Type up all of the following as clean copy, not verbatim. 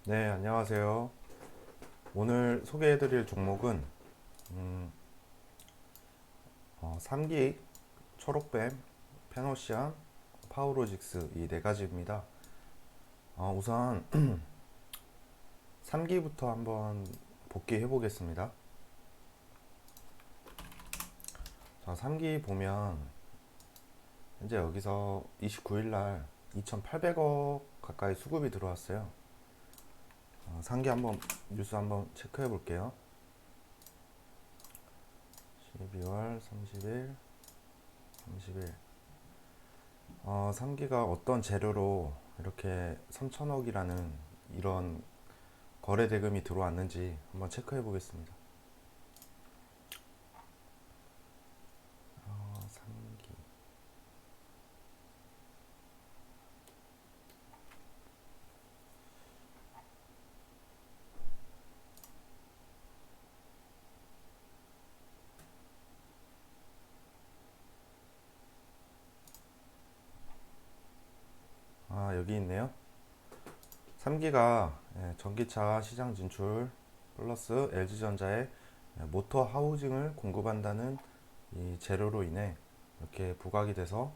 네, 안녕하세요. 오늘 소개해드릴 종목은 3기 초록뱀, 페노시안, 파우로직스 이 네 가지입니다. 우선 3기부터 한번 복귀해 보겠습니다. 자, 3기 보면 현재 여기서 29일 날 2,800억 가까이 수급이 들어왔어요. 3기 한번 뉴스 한번 체크해 볼게요. 12월 30일, 30일. 3기가 어떤 재료로 이렇게 3천억이라는 이런 거래 대금이 들어왔는지 한번 체크해 보겠습니다. 3기. 여기 있네요. 3기가 전기차 시장 진출 플러스 LG전자의 모터 하우징을 공급한다는 이 재료로 인해 이렇게 부각이 돼서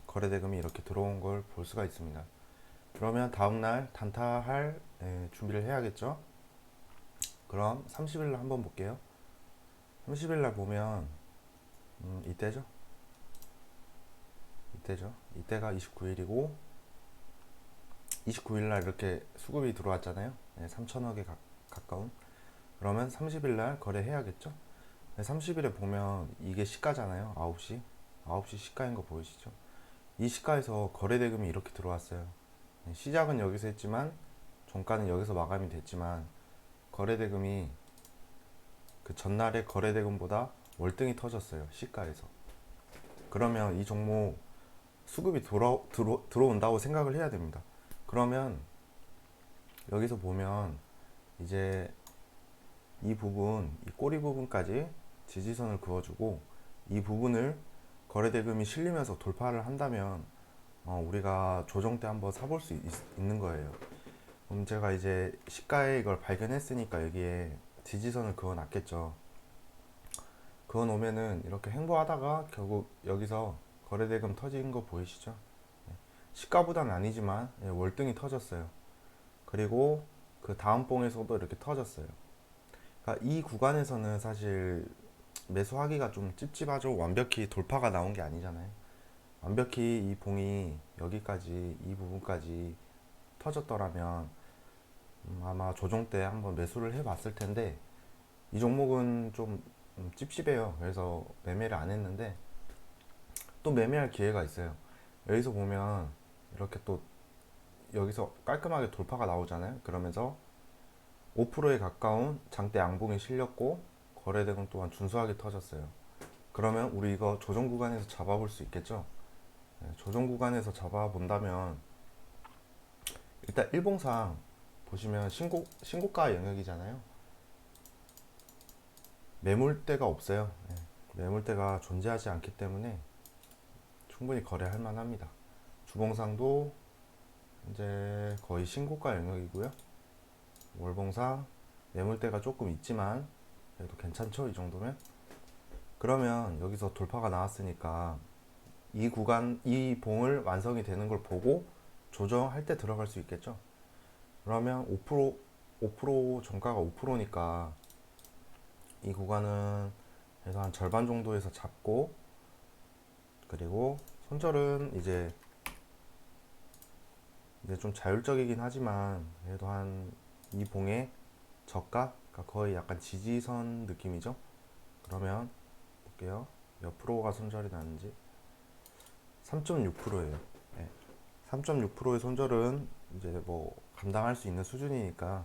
거래 대금이 이렇게 들어온 걸 볼 수가 있습니다. 그러면 다음날 단타할 준비를 해야겠죠? 그럼 30일 날 한번 볼게요. 30일 날 보면 이때죠? 이때죠? 이때가 29일이고 29일 날 이렇게 수급이 들어왔잖아요. 3천억에 가까운. 그러면 30일 날 거래해야겠죠? 30일에 보면 이게 시가잖아요. 9시. 9시 시가인 거 보이시죠? 이 시가에서 거래 대금이 이렇게 들어왔어요. 시작은 여기서 했지만 종가는 여기서 마감이 됐지만 거래 대금이 그 전날의 거래 대금보다 월등히 터졌어요. 시가에서. 그러면 이 종목 수급이 들어온다고 생각을 해야 됩니다. 그러면 여기서 보면 이제 이 부분, 이 꼬리 부분까지 지지선을 그어주고 이 부분을 거래대금이 실리면서 돌파를 한다면 우리가 조정 때 한번 사볼 수 있는 거예요. 그럼 제가 이제 시가에 이걸 발견했으니까 여기에 지지선을 그어 놨겠죠. 그어 놓으면은 이렇게 횡보하다가 결국 여기서 거래대금 터진 거 보이시죠? 시가보다는 아니지만 월등히 터졌어요. 그리고 그 다음 봉에서도 이렇게 터졌어요. 그러니까 이 구간에서는 사실 매수하기가 좀 찝찝하죠. 완벽히 돌파가 나온 게 아니잖아요. 완벽히 이 봉이 여기까지 이 부분까지 터졌더라면 아마 조정 때 한번 매수를 해봤을 텐데 이 종목은 좀 찝찝해요. 그래서 매매를 안 했는데 또 매매할 기회가 있어요. 여기서 보면 이렇게 또 여기서 깔끔하게 돌파가 나오잖아요. 그러면서 5%에 가까운 장대 양봉이 실렸고 거래대금 또한 준수하게 터졌어요. 그러면 우리 이거 조정 구간에서 잡아볼 수 있겠죠? 조정 구간에서 잡아본다면 일단 일봉상 보시면 신고가 영역이잖아요. 매물대가 없어요. 매물대가 존재하지 않기 때문에 충분히 거래할 만합니다. 주봉상도 이제 거의 신고가 영역이고요. 월봉상 매물대가 조금 있지만 그래도 괜찮죠? 이 정도면. 그러면 여기서 돌파가 나왔으니까 이 구간, 이 봉을 완성이 되는 걸 보고 조정할 때 들어갈 수 있겠죠. 그러면 5% 정가가 5%니까 이 구간은 그래서 한 절반 정도에서 잡고, 그리고 손절은 이제 좀 자율적이긴 하지만 그래도 한 이 봉의 저가, 그러니까 거의 약간 지지선 느낌이죠. 그러면 볼게요. 몇 프로가 손절이 나는지. 3.6%예요. 3.6%의 손절은 이제 뭐 감당할 수 있는 수준이니까.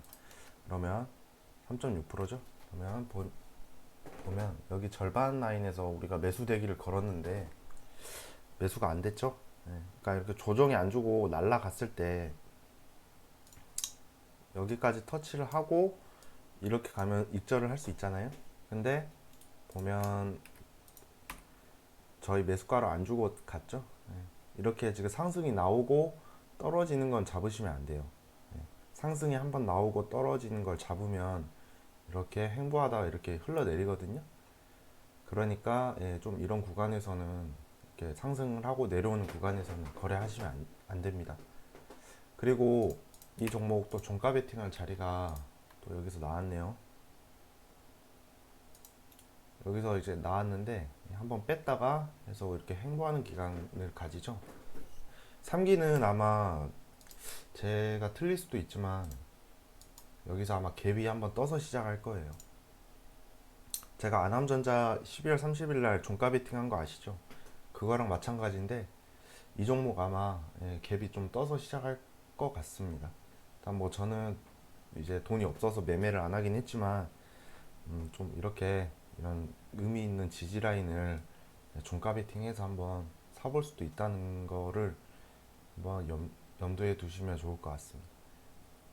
그러면 3.6%죠. 그러면 보면 여기 절반 라인에서 우리가 매수 대기를 걸었는데 매수가 안 됐죠. 그러니까 이렇게 조정이 안 주고 날라갔을 때 여기까지 터치를 하고 이렇게 가면 입절을 할 수 있잖아요. 근데 보면 저희 매수가를 안 주고 갔죠. 이렇게 지금 상승이 나오고 떨어지는 건 잡으시면 안 돼요. 상승이 한번 나오고 떨어지는 걸 잡으면 이렇게 횡보하다가 이렇게 흘러내리거든요. 그러니까 좀 이런 구간에서는 이렇게 상승을 하고 내려오는 구간에서는 거래하시면 안 됩니다. 그리고 이 종목 또 종가 베팅할 자리가 또 여기서 나왔네요. 여기서 이제 나왔는데 한번 뺐다가 해서 이렇게 횡보하는 기간을 가지죠. 3기는 아마 제가 틀릴 수도 있지만 여기서 아마 갭이 한번 떠서 시작할 거예요. 제가 아남전자 12월 30일 날 종가 베팅한 거 아시죠? 그거랑 마찬가지인데 이 종목 아마 갭이 좀 떠서 시작할 것 같습니다. 일단 뭐 저는 이제 돈이 없어서 매매를 안 하긴 했지만 좀 이렇게 이런 의미 있는 지지 라인을 종가 베팅해서 한번 사볼 수도 있다는 거를 한번 염두에 두시면 좋을 것 같습니다.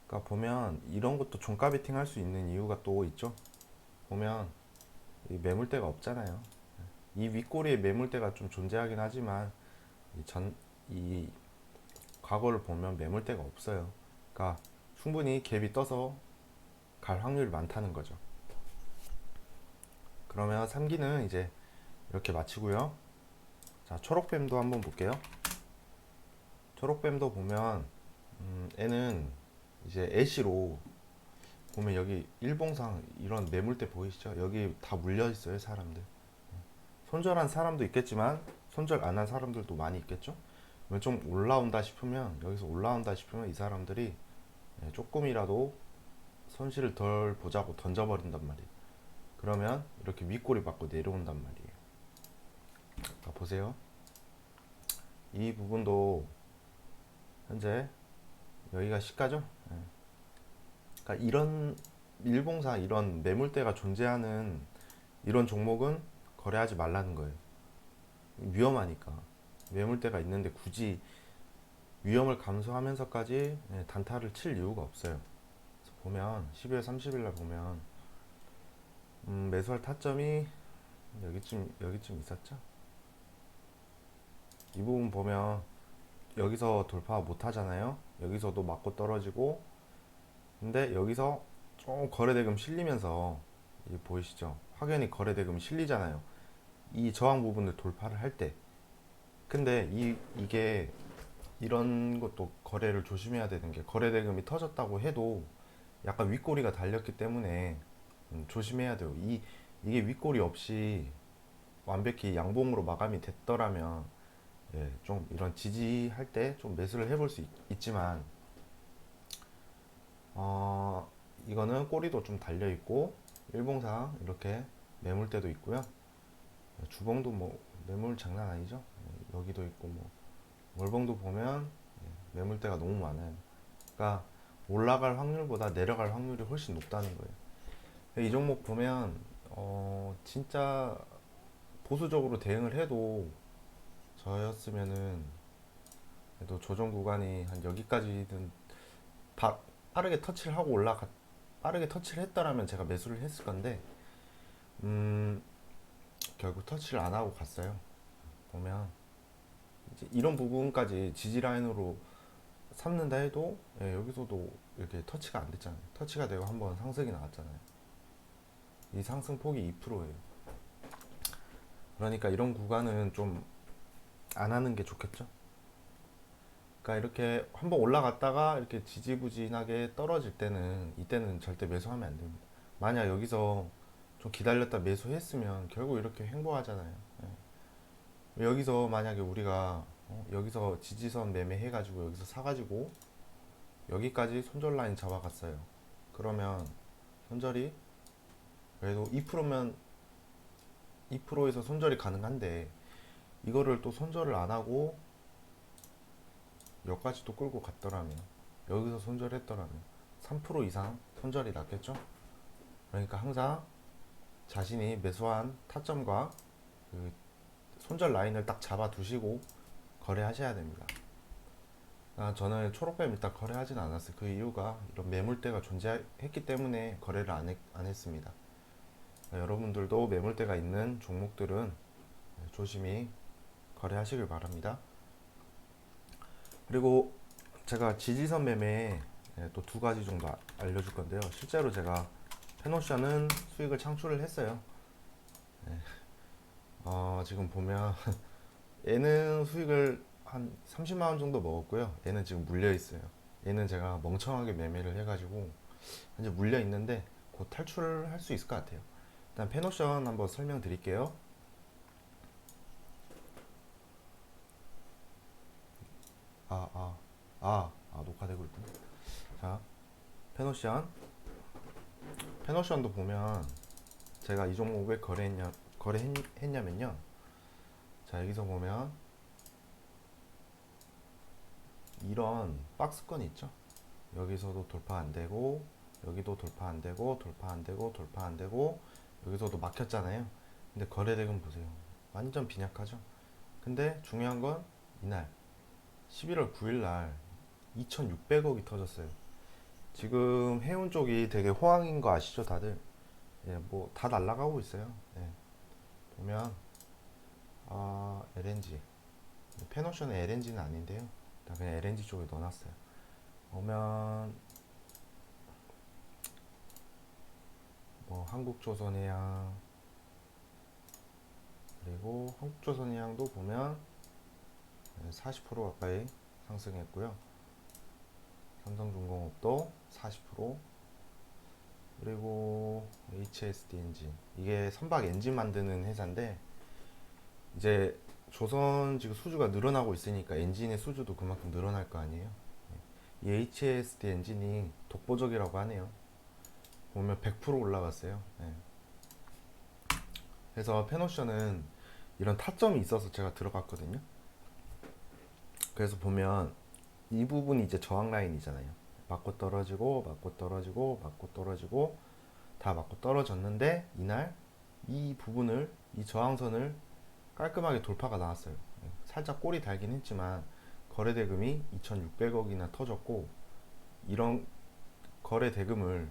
그러니까 보면 이런 것도 종가 베팅 할 수 있는 이유가 또 있죠. 보면 이 매물대가 없잖아요. 이 윗꼬리에 매물대가 좀 존재하긴 하지만 이 과거를 보면 매물대가 없어요. 그러니까 충분히 갭이 떠서 갈 확률이 많다는 거죠. 그러면 3기는 이제 이렇게 마치고요. 자, 초록뱀도 한번 볼게요. 초록뱀도 보면 얘는 이제 애쉬로 보면 여기 일봉상 이런 매물대 보이시죠? 여기 다 물려 있어요, 사람들. 손절한 사람도 있겠지만 손절 안 한 사람들도 많이 있겠죠? 좀 올라온다 싶으면 여기서 올라온다 싶으면 이 사람들이 조금이라도 손실을 덜 보자고 던져버린단 말이에요. 그러면 이렇게 윗꼬리 받고 내려온단 말이에요. 자, 보세요. 이 부분도 현재 여기가 시가죠. 그러니까 이런 일봉상 이런 매물대가 존재하는 이런 종목은 거래하지 말라는 거예요. 위험하니까. 매물대가 있는데 굳이 위험을 감수하면서까지 단타를 칠 이유가 없어요. 그래서 보면 12월 30일 날 보면 매수할 타점이 여기쯤 있었죠. 이 부분 보면 여기서 돌파 못 하잖아요. 여기서도 맞고 떨어지고, 근데 여기서 좀 거래대금 실리면서 보이시죠? 확연히 거래대금 실리잖아요. 이 저항 부분을 돌파를 할 때. 근데 이게 이런 것도 거래를 조심해야 되는 게 거래대금이 터졌다고 해도 약간 윗꼬리가 달렸기 때문에 조심해야 돼요. 이게 윗꼬리 없이 완벽히 양봉으로 마감이 됐더라면 좀 이런 지지할 때 좀 매수를 해볼 수 있지만 이거는 꼬리도 좀 달려 있고 일봉상 이렇게 매물대도 있고요. 주봉도 뭐 매물 장난 아니죠. 여기도 있고 뭐 월봉도 보면 매물대가 너무 많아요. 그러니까 올라갈 확률보다 내려갈 확률이 훨씬 높다는 거예요. 이 종목 보면 진짜 보수적으로 대응을 해도 저였으면은 그래도 조정 구간이 한 여기까지는 빠르게 터치를 하고 빠르게 터치를 했더라면 제가 매수를 했을 건데 결국 터치를 안 하고 갔어요. 보면 이제 이런 부분까지 지지 라인으로 삼는다 해도 여기서도 이렇게 터치가 안 됐잖아요. 터치가 되고 한번 상승이 나왔잖아요. 이 상승 폭이 2%예요. 그러니까 이런 구간은 좀 안 하는 게 좋겠죠. 그러니까 이렇게 한번 올라갔다가 이렇게 지지부진하게 떨어질 때는 이때는 절대 매수하면 안 됩니다. 만약 여기서 좀 기다렸다 매수했으면 결국 이렇게 횡보하잖아요. 여기서 만약에 우리가 여기서 지지선 매매 해가지고 여기서 사가지고 여기까지 손절 라인 잡아갔어요. 그러면 손절이 그래도 2%면 2%에서 손절이 가능한데 이거를 또 손절을 안 하고 여기까지 또 끌고 갔더라면 여기서 손절했더라면 3% 이상 손절이 났겠죠. 그러니까 항상 자신이 매수한 타점과 그 손절 라인을 딱 잡아 두시고 거래하셔야 됩니다. 저는 초록뱀 일단 거래하진 않았어요. 그 이유가 이런 매물대가 존재했기 때문에 거래를 안 했습니다. 여러분들도 매물대가 있는 종목들은 조심히 거래하시길 바랍니다. 그리고 제가 지지선 매매 또 두 가지 정도 알려줄 건데요. 실제로 제가 펜오션은 수익을 창출을 했어요. 지금 보면 얘는 수익을 한 30만 원 정도 먹었고요. 얘는 지금 물려 있어요. 얘는 제가 멍청하게 매매를 해가지고 이제 물려 있는데 곧 탈출을 할 수 있을 것 같아요. 일단 펜오션 한번 설명드릴게요. 녹화되고 있군요. 자, 펜오션. 펜오션도 보면 제가 이 종목 왜 거래했냐면요. 자, 여기서 보면 이런 박스권 있죠. 여기서도 돌파 안 되고, 여기도 돌파 안 되고, 돌파 안 되고, 돌파 안 되고, 여기서도 막혔잖아요. 근데 거래대금 보세요. 완전 빈약하죠. 근데 중요한 건 이날 11월 9일 날 2,600억이 터졌어요. 지금 해운 쪽이 되게 호황인 거 아시죠, 다들? 예, 뭐 다 날아가고 있어요. 예, 보면 LNG, 펜오션은 LNG는 아닌데요. 그냥 LNG 쪽에 넣어놨어요. 보면 뭐 한국조선해양, 그리고 한국조선해양도 보면 40% 가까이 상승했고요. 삼성중공업도 40%, 그리고 HSD 엔진, 이게 선박 엔진 만드는 회사인데 이제 조선 지금 수주가 늘어나고 있으니까 엔진의 수주도 그만큼 늘어날 거 아니에요. 이 HSD 엔진이 독보적이라고 하네요. 보면 100% 올라갔어요. 네. 그래서 펜오션은 이런 타점이 있어서 제가 들어갔거든요. 그래서 보면 이 부분이 이제 저항 라인이잖아요. 맞고 떨어지고 맞고 떨어지고 맞고 떨어지고 다 맞고 떨어졌는데 이날 이 부분을, 이 저항선을 깔끔하게 돌파가 나왔어요. 살짝 꼬리 달긴 했지만 거래 대금이 2,600억이나 터졌고, 이런 거래 대금을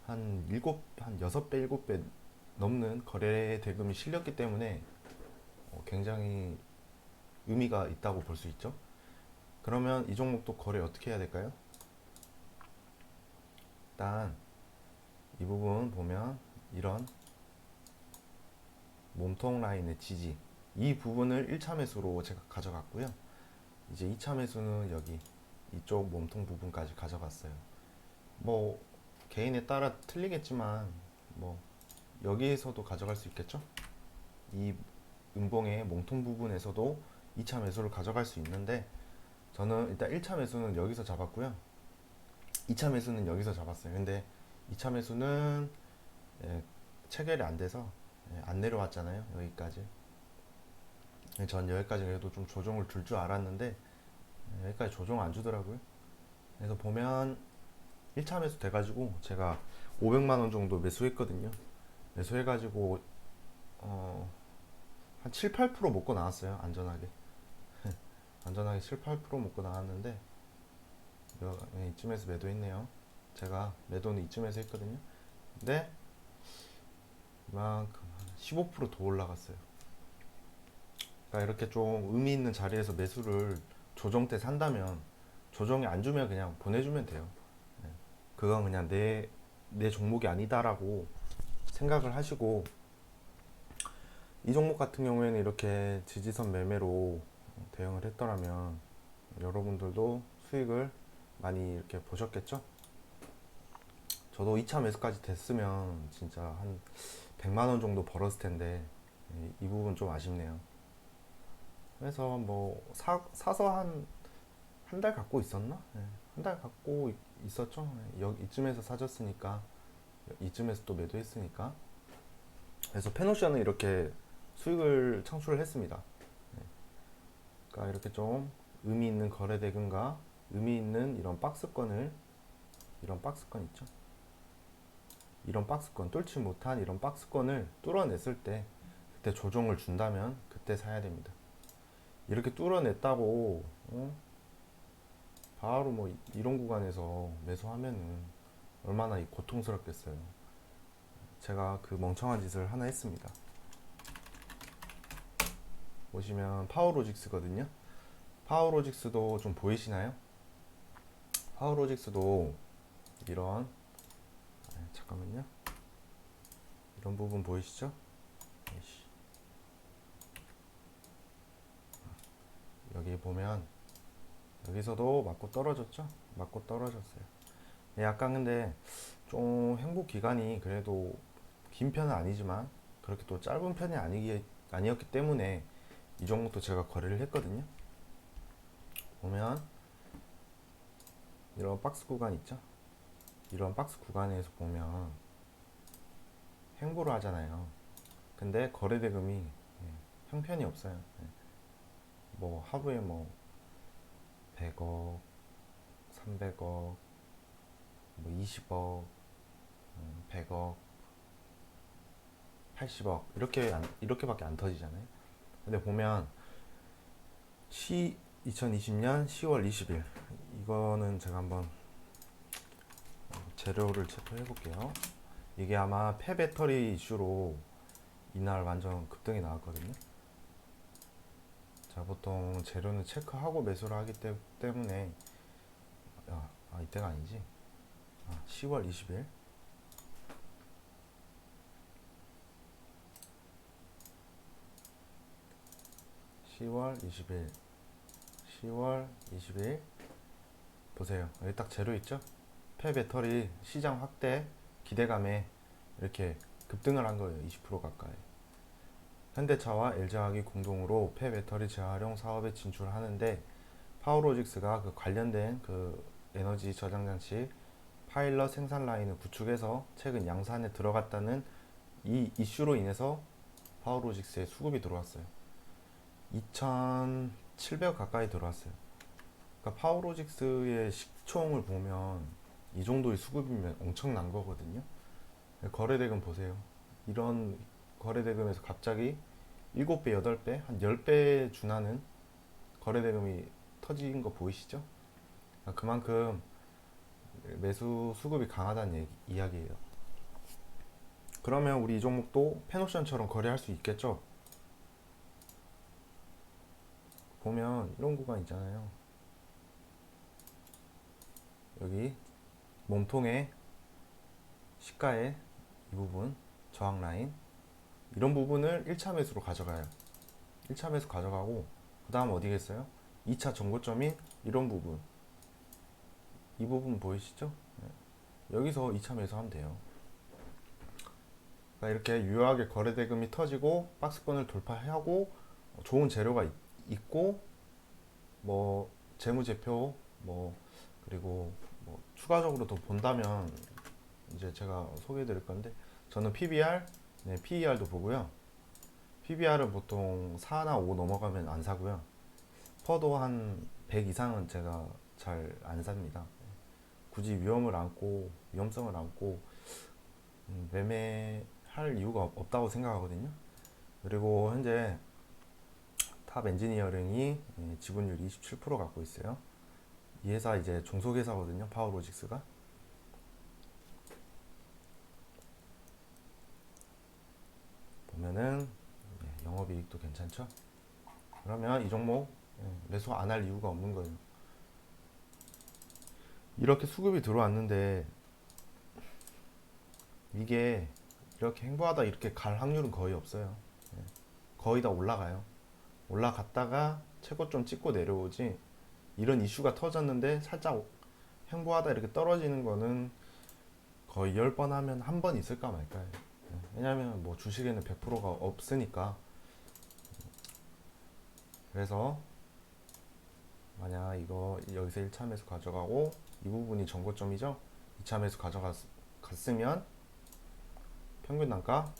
한 6배 7배 넘는 거래 대금이 실렸기 때문에 굉장히 의미가 있다고 볼 수 있죠. 그러면 이 종목도 거래 어떻게 해야 될까요? 일단 이 부분 보면 이런 몸통 라인의 지지, 이 부분을 1차 매수로 제가 가져갔고요. 이제 2차 매수는 여기 이쪽 몸통 부분까지 가져갔어요. 뭐 개인에 따라 틀리겠지만 뭐 여기에서도 가져갈 수 있겠죠. 이 음봉의 몸통 부분에서도 2차 매수를 가져갈 수 있는데 저는 일단 1차 매수는 여기서 잡았고요. 2차 매수는 여기서 잡았어요. 근데 2차 매수는 체결이 안 돼서 안 내려왔잖아요. 여기까지. 전 여기까지 그래도 좀 조정을 줄 줄 알았는데 여기까지 조정 안 주더라고요. 그래서 보면 1차 매수 돼가지고 제가 500만원 정도 매수했거든요. 매수해가지고 한 7, 8% 먹고 나왔어요. 안전하게. 안전하게 7, 8% 먹고 나왔는데 이쯤에서 매도했네요. 제가 매도는 이쯤에서 했거든요. 근데 이만큼 15%더 올라갔어요. 그러니까 이렇게 좀 의미 있는 자리에서 매수를 조정 때 산다면, 조정이 안 주면 그냥 보내주면 돼요. 그건 그냥 내 종목이 아니다라고 생각을 하시고, 이 종목 같은 경우에는 이렇게 지지선 매매로 대응을 했더라면 여러분들도 수익을 많이 이렇게 보셨겠죠? 저도 2차 매수까지 됐으면 진짜 한 100만원 정도 벌었을 텐데 이 부분 좀 아쉽네요. 그래서 뭐 사서 한 달 갖고 있었나? 한 달 갖고 있었죠. 여기 이쯤에서 사줬으니까 이쯤에서 또 매도했으니까. 그래서 펜오션은 이렇게 수익을 창출을 했습니다. 그러니까 이렇게 좀 의미 있는 거래 대금과 의미 있는 이런 박스권 있죠. 이런 박스권, 뚫지 못한 이런 박스권을 뚫어냈을 때, 그때 조정을 준다면 그때 사야 됩니다. 이렇게 뚫어냈다고 바로 뭐 이런 구간에서 매수하면은 얼마나 고통스럽겠어요. 제가 그 멍청한 짓을 하나 했습니다. 보시면 파워로직스거든요. 파워로직스도 좀 보이시나요? 파워로직스도 이런 잠깐만요. 이런 부분 보이시죠? 여기 보면 여기서도 맞고 떨어졌죠? 맞고 떨어졌어요. 약간 근데 좀 행보 기간이 그래도 긴 편은 아니지만 그렇게 또 짧은 편이 아니었기 때문에 이 종목도 제가 거래를 했거든요. 보면 이런 박스 구간 있죠? 이런 박스 구간에서 보면 행보를 하잖아요. 근데 거래 대금이 형편이 없어요. 뭐 하루에 뭐 100억, 300억, 뭐 20억, 100억, 80억 이렇게밖에 안 터지잖아요. 근데 보면 2020년 10월 20일 이거는 제가 한번 재료를 체크해 볼게요. 이게 아마 폐배터리 이슈로 이날 완전 급등이 나왔거든요. 자, 보통 재료는 체크하고 매수를 하기 때문에 이때가 아니지. 10월 20일 10월 20일 10월 20일 보세요. 여기 딱 재료 있죠? 폐배터리 시장 확대 기대감에 이렇게 급등을 한 거예요. 20% 가까이. 현대차와 LG화학이 공동으로 폐배터리 재활용 사업에 진출하는데 파워로직스가 그 관련된 그 에너지 저장 장치 파일럿 생산 라인을 구축해서 최근 양산에 들어갔다는 이 이슈로 인해서 파워로직스에 수급이 들어왔어요. 2,700억 가까이 들어왔어요. 그러니까 파워로직스의 시총을 보면 이 정도의 수급이면 엄청난 거거든요. 거래대금 보세요. 이런 거래대금에서 갑자기 7배, 8배, 한 10배 준하는 거래대금이 터진 거 보이시죠? 그만큼 매수 수급이 강하다는 이야기예요. 그러면 우리 이 종목도 펜옵션처럼 거래할 수 있겠죠? 보면 이런 구간 있잖아요. 여기 몸통의 시가의 이 부분 저항 라인 이런 부분을 1차 매수로 가져가요. 1차 매수 가져가고 그 다음 어디겠어요? 2차 정고점인 이런 부분 이 부분 보이시죠? 여기서 2차 매수하면 돼요. 그러니까 이렇게 유효하게 거래대금이 터지고 박스권을 돌파하고 좋은 재료가 있고 뭐 재무제표 뭐 그리고 뭐 추가적으로 더 본다면 이제 제가 소개해 드릴 건데 저는 PBR, PER도 보고요. PBR은 보통 4나 5 넘어가면 안 사고요. 퍼도 한 100 이상은 제가 잘 안 삽니다. 굳이 위험성을 안고 매매할 이유가 없다고 생각하거든요. 그리고 현재 탑 엔지니어링이 지분율 27% 갖고 있어요. 이 회사 이제 종속회사거든요. 파워로직스가. 보면은 영업이익도 괜찮죠? 그러면 이 종목 매수 안 할 이유가 없는 거예요. 이렇게 수급이 들어왔는데 이게 이렇게 행보하다 이렇게 갈 확률은 거의 없어요. 거의 다 올라가요. 올라갔다가 최고점 찍고 내려오지 이런 이슈가 터졌는데 살짝 행보하다 이렇게 떨어지는 거는 거의 10번 하면 한 번 있을까 말까요. 왜냐면 뭐 주식에는 100%가 없으니까. 그래서 만약 이거 여기서 1차 매수 가져가고 이 부분이 정고점이죠. 2차 매수 가져갔으면 평균 단가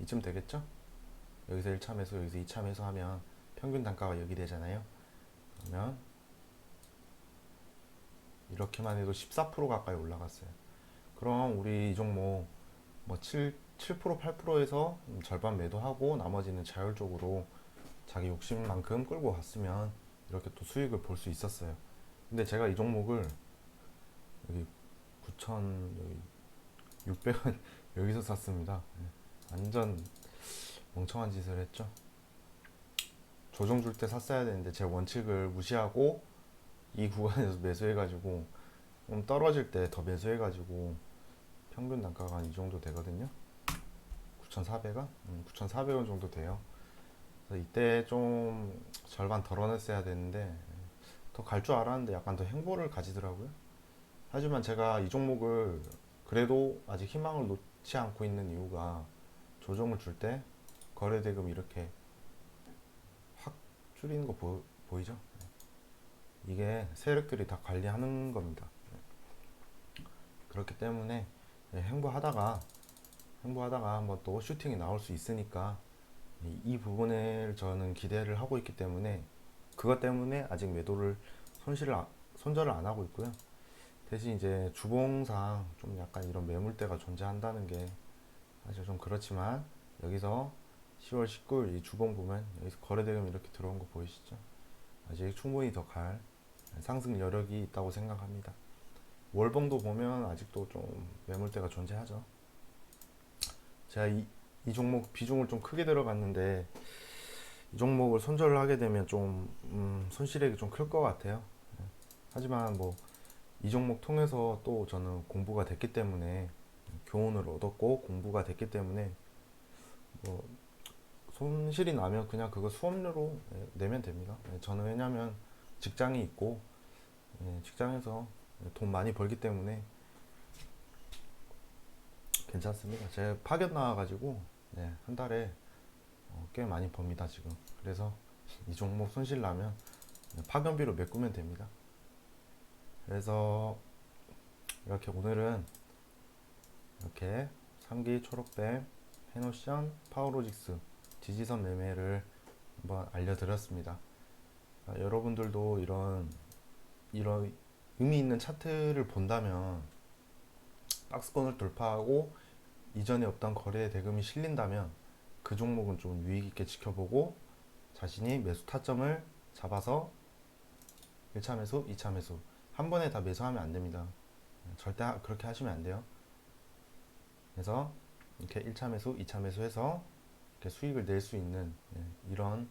이쯤 되겠죠. 여기서 1차 매수 여기서 2차 매수 하면 평균 단가가 여기 되잖아요. 그러면 이렇게만 해도 14% 가까이 올라갔어요. 그럼 우리 이 종목 뭐 7% 8%에서 절반 매도하고 나머지는 자율적으로 자기 욕심만큼 끌고 갔으면 이렇게 또 수익을 볼 수 있었어요. 근데 제가 이 종목을 여기 9,600원 여기서 샀습니다. 완전 멍청한 짓을 했죠. 조정 줄 때 샀어야 되는데 제 원칙을 무시하고 이 구간에서 매수해가지고 떨어질 때 더 매수해가지고 평균 단가가 한 이 정도 되거든요. 9,400원? 9,400원 정도 돼요. 그래서 이때 좀 절반 덜어냈어야 되는데 더 갈 줄 알았는데 약간 더 행보를 가지더라고요. 하지만 제가 이 종목을 그래도 아직 희망을 놓지 않고 있는 이유가 조정을 줄 때 거래대금 이렇게 확 줄이는 거 보이죠? 이게 세력들이 다 관리하는 겁니다. 그렇기 때문에 행보하다가 한번 또 슈팅이 나올 수 있으니까 이 부분을 저는 기대를 하고 있기 때문에 그것 때문에 아직 매도를 손절을 안 하고 있고요. 대신 이제 주봉상 좀 약간 이런 매물대가 존재한다는 게 사실 좀 그렇지만 여기서 10월 19일 이 주봉 보면 여기서 거래대금 이렇게 들어온 거 보이시죠? 아직 충분히 더 갈 상승 여력이 있다고 생각합니다. 월봉도 보면 아직도 좀 매물대가 존재하죠. 제가 이 종목 비중을 좀 크게 들어갔는데 이 종목을 손절을 하게 되면 좀 손실액이 좀 클 것 같아요. 하지만 뭐 이 종목 통해서 또 저는 공부가 됐기 때문에 교훈을 얻었고 공부가 됐기 때문에 뭐 손실이 나면 그냥 그거 수업료로 내면 됩니다. 저는 왜냐면 직장이 있고 직장에서 돈 많이 벌기 때문에 괜찮습니다. 제가 파견 나와가지고 한 달에 꽤 많이 법니다 지금. 그래서 이 종목 손실 나면 파견비로 메꾸면 됩니다. 그래서 이렇게 오늘은 이렇게 3기 초록뱀, 해노션, 파워로직스 지지선 매매를 한번 알려드렸습니다. 여러분들도 이런 의미 있는 차트를 본다면 박스권을 돌파하고 이전에 없던 거래 대금이 실린다면 그 종목은 좀 유익 있게 지켜보고 자신이 매수 타점을 잡아서 1차 매수, 2차 매수 한 번에 다 매수하면 안 됩니다. 절대 그렇게 하시면 안 돼요. 그래서 이렇게 1차 매수, 2차 매수해서 이렇게 수익을 낼 수 있는 이런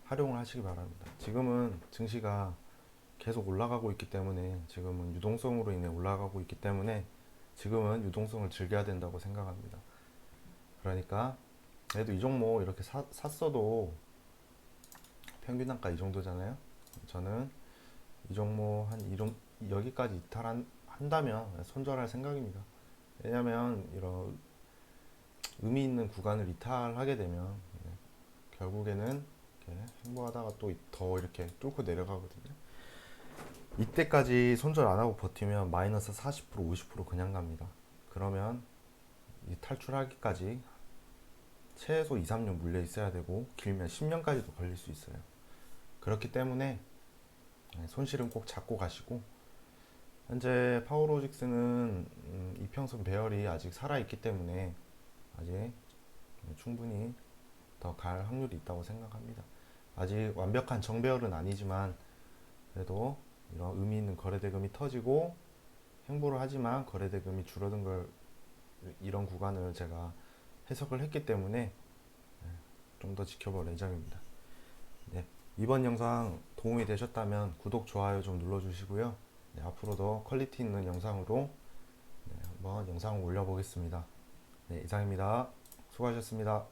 활용을 하시기 바랍니다. 지금은 증시가 계속 올라가고 있기 때문에 지금은 유동성으로 인해 올라가고 있기 때문에 지금은 유동성을 즐겨야 된다고 생각합니다. 그러니까 그래도 이 종목 이렇게 샀어도 평균 단가 이 정도잖아요. 저는 이 종목 여기까지 이탈한다면 손절할 생각입니다. 왜냐면 이런 의미 있는 구간을 이탈하게 되면 결국에는 이렇게 행보하다가 또 더 이렇게 뚫고 내려가거든요. 이때까지 손절 안 하고 버티면 마이너스 40% 50% 그냥 갑니다. 그러면 이 탈출하기까지 최소 2, 3년 물려 있어야 되고 길면 10년까지도 걸릴 수 있어요. 그렇기 때문에 손실은 꼭 잡고 가시고 현재 파워로직스는 이평선 배열이 아직 살아있기 때문에 아직 충분히 더 갈 확률이 있다고 생각합니다. 아직 완벽한 정배열은 아니지만 그래도 이런 의미 있는 거래대금이 터지고 행보를 하지만 거래대금이 줄어든 걸 이런 구간을 제가 해석을 했기 때문에 좀 더 지켜볼 예정입니다. 네, 이번 영상 도움이 되셨다면 구독, 좋아요 좀 눌러주시고요. 앞으로도 퀄리티 있는 영상으로 한번 영상을 올려보겠습니다. 네, 이상입니다. 수고하셨습니다.